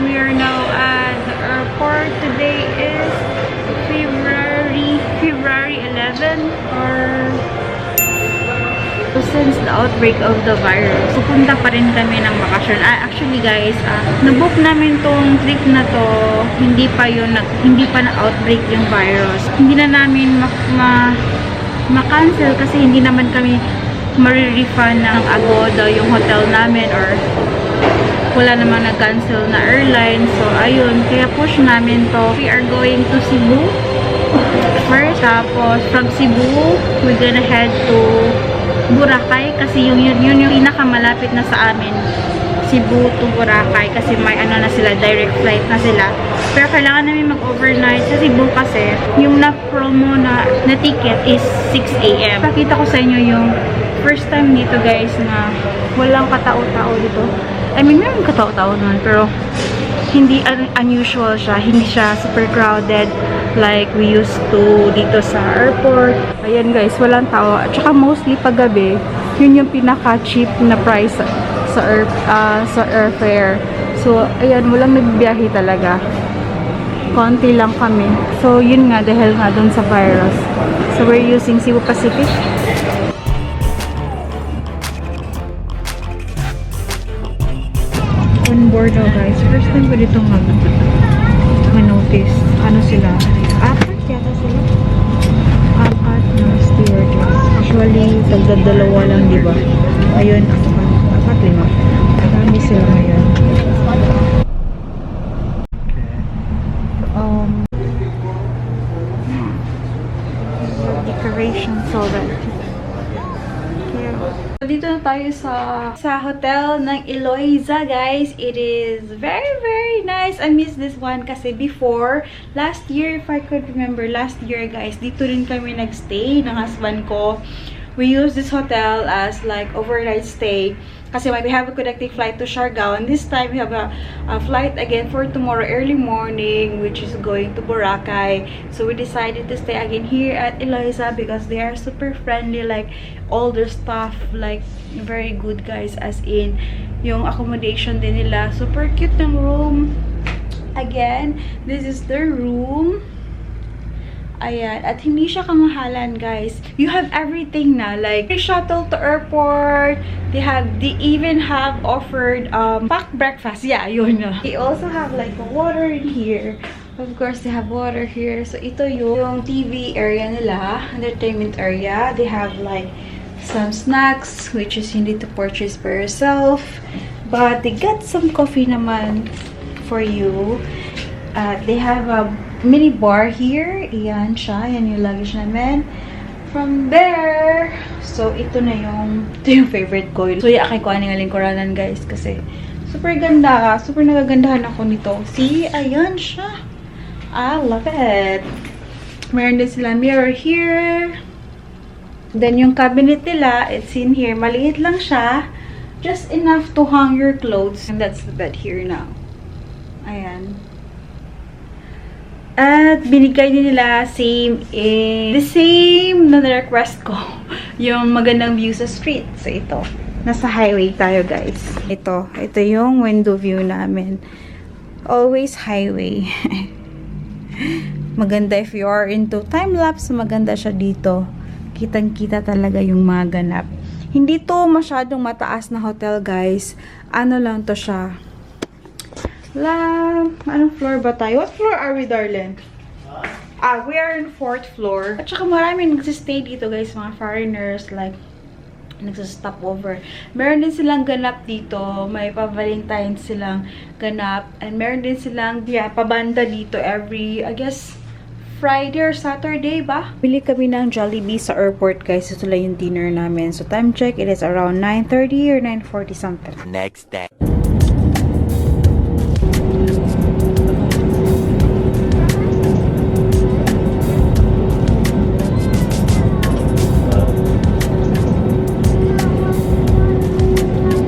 we are now at the airport. Today is February 11 or since the outbreak of the virus. Pupunta pa rin kami ng bakasyon. Actually guys, nabook namin tong trip na to. Hindi pa na-outbreak yung virus. Hindi na namin ma-cancel kasi hindi naman kami ma-refund ng Agoda yung hotel namin or wala namang nag-cancel na airline. So, ayun. Kaya push namin to. We are going to Cebu first. Tapos, from Cebu, we're gonna head to Boracay. Kasi yun yung pinakamalapit na sa amin. Cebu to Boracay. Kasi may ano na sila, direct flight na sila. Pero kailangan namin mag-overnight sa Cebu kasi yung na-promo na ticket is 6 AM. Pakita ko sa inyo yung first time dito guys na walang katao-tao dito. I mean, meron katao-tao naman, pero hindi unusual siya. Hindi siya super crowded like we used to dito sa airport. Ayan guys, walang tao. At saka mostly paggabi, yun yung pinaka-cheap na price sa airfare. So, ayan, walang nagbiyahe talaga. Konti lang kami. So, yun nga, dahil nga dun sa virus. So, we're using Cebu Pacific. On board now guys. First time ko dito mag-notice. Ano sila? Apat yata sila. Apat na stewardess. Usually, tagdadalawa lang, diba? Ayun, apat, lima. Marami sila ngayon. Decoration so that dito na tayo sa hotel ng Enalaza, guys. It is very, very nice. I miss this one kasi before, last year, if I could remember, last year, guys, dito rin kami nagstay ng husband ko. We use this hotel as like overnight stay kasi we have a connecting flight to Siargao, and this time we have a flight again for tomorrow early morning, which is going to Boracay. So we decided to stay again here at Enalaza because they are super friendly, like all their staff like very good guys, as in yung accommodation din nila, super cute ng room. Again, this is their room. Ayan. At hindi siya kamahalan, guys. You have everything na. Like, shuttle to airport. They even have offered packed breakfast. Yeah, yun na. They also have like water in here. Of course, they have water here. So, ito yung TV area nila. Entertainment area. They have like some snacks, which is you need to purchase for yourself. But they got some coffee naman for you. They have a mini bar here. Iyan siya. Yan yung luggage namin. From there, so ito yung favorite ko. So, yakay ko aning alingkuranan, guys. Kasi, super ganda. Super nagagandahan ako nito. See? Ayan siya. I love it. Meron din sila mirror here. Then, yung cabinet nila, it's in here. Maliit lang siya. Just enough to hang your clothes. And that's the bed here now. Ayan. At binigay din nila the same na request ko. Yung magandang view sa street. So, ito. Nasa highway tayo, guys. Ito yung window view namin. Always highway. Maganda if you are into time-lapse. Maganda siya dito. Kitang-kita talaga yung mga ganap. Hindi to masyadong mataas na hotel, guys. Ano lang to siya. Anong floor ba tayo? What floor are we, darling? We are in 4th floor. At saka maraming nagsistay dito, guys. Mga foreigners, like, nagsistop-over. Meron din silang ganap dito. May pa-Valentine silang ganap. And meron din silang, pabanda dito every, I guess, Friday or Saturday ba? Bili kami ng Jollibee sa airport, guys. Ito lang yung dinner namin. So, time check, it is around 9:30 or 9:40 something. Next day.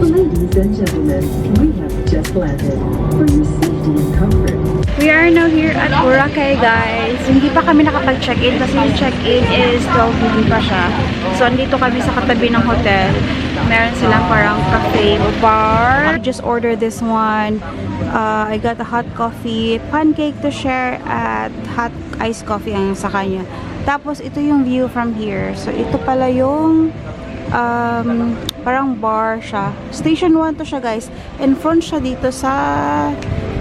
Ladies and gentlemen, we have just landed. For your safety and comfort. We are now here at Boracay, guys. Hindi pa kami nakapag-check-in kasi yung check-in is 12 noon pa siya. So, andito kami sa katabi ng hotel. Meron silang parang cafe bar. I just ordered this one. I got a hot coffee, pancake to share, at hot iced coffee ang sa kanya. Tapos, ito yung view from here. So, ito pala yung parang bar siya. Station 1 to siya, guys. In front siya dito sa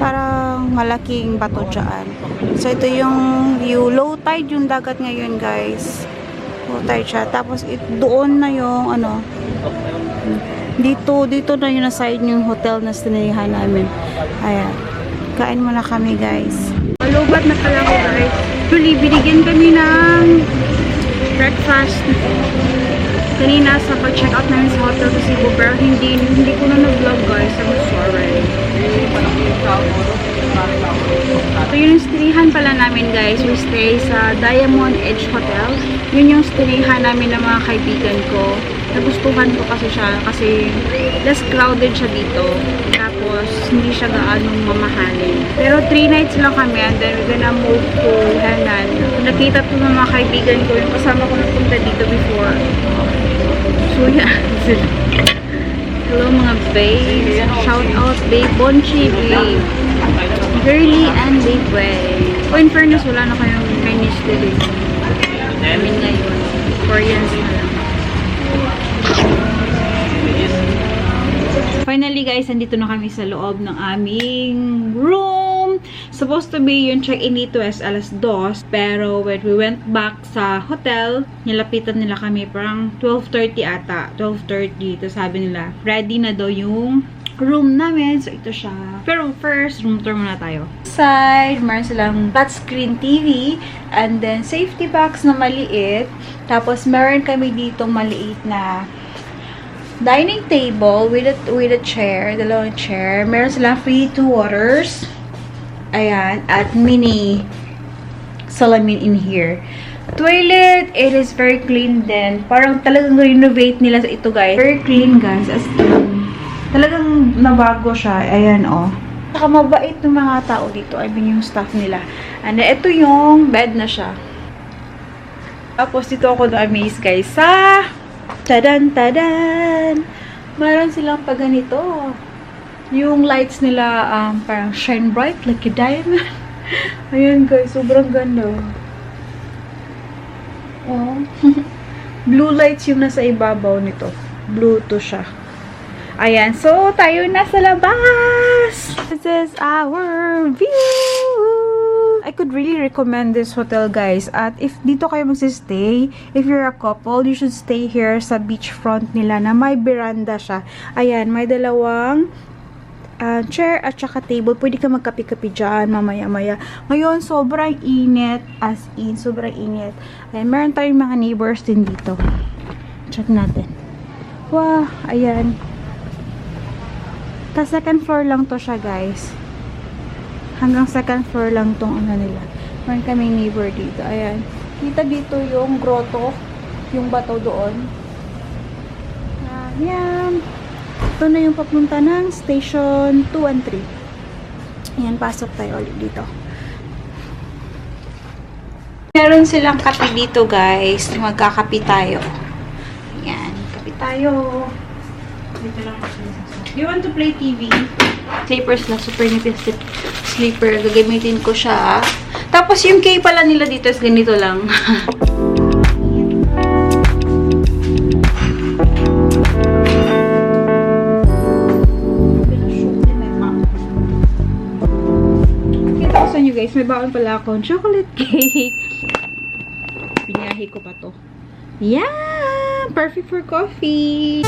parang malaking bato dyan. So, ito yung view. Low tide yung dagat ngayon, guys. Low tide siya. Tapos, doon na yung ano, dito na yung side yung hotel na stinayahan namin. Ayan. Kain muna kami, guys. Malubat na pala ako, guys. Actually, binigyan kami ng breakfast kanina sa pag-check out namin sa hotel sa Cebu, pero hindi ko na nag-vlog, guys. I'm sorry. So, yun yung stinayahan pala namin, guys. We stay sa Diamond Edge Hotel. Yun yung stinayahan namin ng mga kaibigan ko. Nagustuhan ko kasi siya kasi less crowded siya dito. Tapos, hindi siya gaanong mamahalin. Pero 3 nights lang kami and then we're gonna move to Henan. Nakita to ng mga kaibigan ko. Yung kasama ko napunta dito before. So, yeah. Hello mga babes. Shout out babe Bonchi, babe Girly and babe Way. So, in fairness, wala na kayong Chinese delivery. I mean ngayon. Koreans na lang. Finally guys, nandito na kami sa loob ng aming room. Supposed to be yung check-in dito is alas 2. Pero when we went back sa hotel, nilapitan nila kami parang 12:30 ata. 12:30. Tapos sabi nila, ready na daw yung room namin. So ito siya. Pero first, room tour muna tayo. Side, meron silang flat screen TV. And then safety box na maliit. Tapos meron kami dito maliit na dining table with a chair, dalawang chair. Meron silang free 2 waters. Ayan, at mini salamin in here. Toilet, it is very clean din. Parang talagang renovate nila sa ito, guys. Very clean, guys. As in, talagang nabago siya. Ayan, oh. Saka mabait ng mga tao dito. I mean, yung staff nila. And ito yung bed na siya. Tapos dito ako na-amaze, guys, sa tadan! Meron silang pa ganito. Yung lights nila parang shine bright like a diamond. Ayan guys, sobrang ganda. Oh. Blue lights yung nasa ibabaw nito. Blue to siya. Ayan, so tayo na sa labas. This is our view. I could really recommend this hotel, guys. At if dito kayo magsistay, if you're a couple, you should stay here sa beachfront nila na may veranda siya. Ayan, may dalawang chair at saka table. Pwede ka magkapi-kapi dyan mamaya-maya. Ngayon, sobrang init. As in, sobrang init. Ayan, meron tayong mga neighbors din dito. Check natin. Wow, ayan. Sa second floor lang to siya, guys. Hanggang second floor lang tong ano nila. Meron kaming neighbor dito. Ayan. Kita dito yung grotto. Yung bato doon. Ayan. Ito na yung papunta ng station 2 and 3. Ayan, pasok tayo ulit dito. Meron silang kape dito, guys. Magkakape tayo. Ayan. Kape tayo. Dito lang. Do you want to play TV? Slippers lang. Super nipis slipper. Gagamitin ko siya. Tapos yung key pala nila dito is ganito lang. Kita ko sa inyo guys. May baon pala akong chocolate cake. Pinahi ko pa to. Yeah! Perfect for coffee!